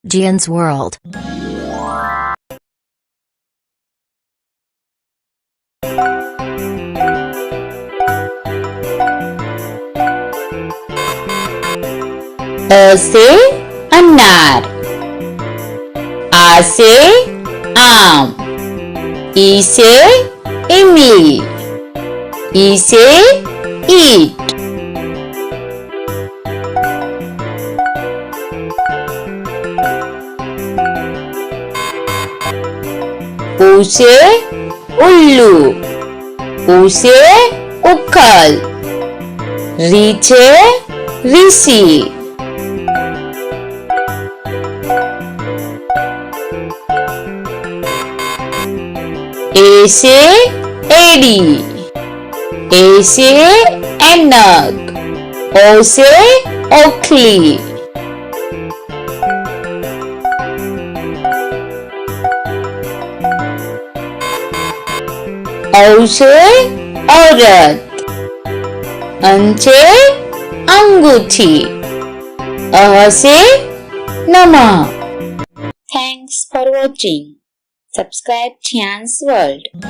Gian's World. अ से अनार, आ से आम, ई से इमली, ई से ईट, ऊ से उल्लू, ऊ से उखल, री से ऋषि, ए से एडी, ए से ऐनक, ओ से ओखली, औ से औरत, अं से अंगूठी, अ से नमक. Thanks for watching. Subscribe Gian's World.